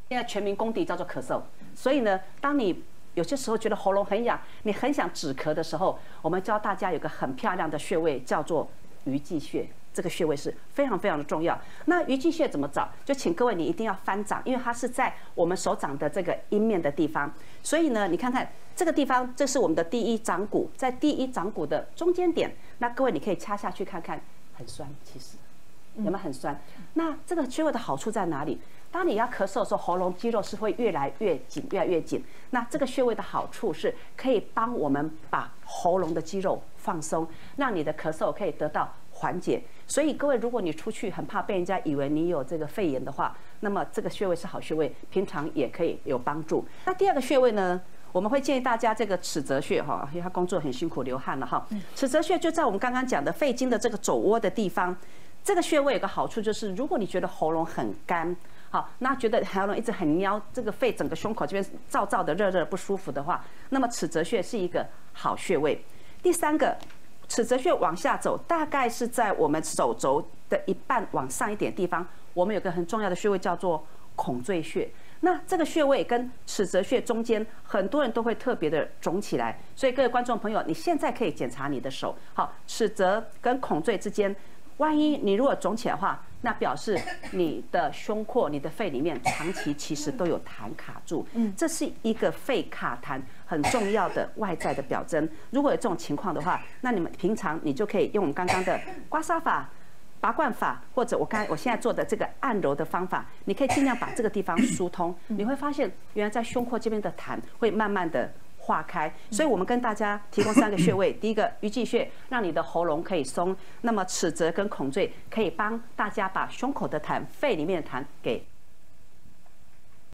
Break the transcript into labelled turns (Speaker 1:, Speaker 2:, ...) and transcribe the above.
Speaker 1: 现在全民公敌叫做咳嗽，所以呢，当你有些时候觉得喉咙很痒，你很想止咳的时候，我们教大家有个很漂亮的穴位叫做鱼际穴。这个穴位是非常非常的重要。那鱼际穴怎么找？就请各位你一定要翻掌，因为它是在我们手掌的这个阴面的地方。所以呢，你看看这个地方，这是我们的第一掌骨，在第一掌骨的中间点。那各位你可以掐下去看看，很酸，其实有没有很酸？那这个穴位的好处在哪里？当你要咳嗽的时候，喉咙肌肉是会越来越紧，越来越紧。那这个穴位的好处是可以帮我们把喉咙的肌肉放松，让你的咳嗽可以得到缓解。所以各位，如果你出去很怕被人家以为你有这个肺炎的话，那么这个穴位是好穴位，平常也可以有帮助。那第二个穴位呢，我们会建议大家这个尺泽穴哈，因为他工作很辛苦流汗了哈。尺泽穴就在我们刚刚讲的肺经的这个肘窝的地方。这个穴位有个好处就是，如果你觉得喉咙很干，好，那觉得喉咙一直很黏，这个肺整个胸口这边燥燥的、热热的不舒服的话，那么尺泽穴是一个好穴位。第三个。尺泽穴往下走，大概是在我们手肘的一半往上一点地方，我们有个很重要的穴位叫做孔最穴。那这个穴位跟尺泽穴中间，很多人都会特别的肿起来，所以各位观众朋友，你现在可以检查你的手，好，尺泽跟孔最之间，万一你如果肿起来的话，那表示你的胸廓、你的肺里面长期其实都有痰卡住，这是一个肺卡痰很重要的外在的表征。如果有这种情况的话，那你们平常你就可以用我们刚刚的刮痧法、拔罐法，或者我现在做的这个按揉的方法，你可以尽量把这个地方疏通，你会发现原来在胸廓这边的痰会慢慢的化开。所以我们跟大家提供3个穴位，第一个鱼际穴让你的喉咙可以松，那么尺泽跟孔最可以帮大家把胸口的痰、肺里面的痰给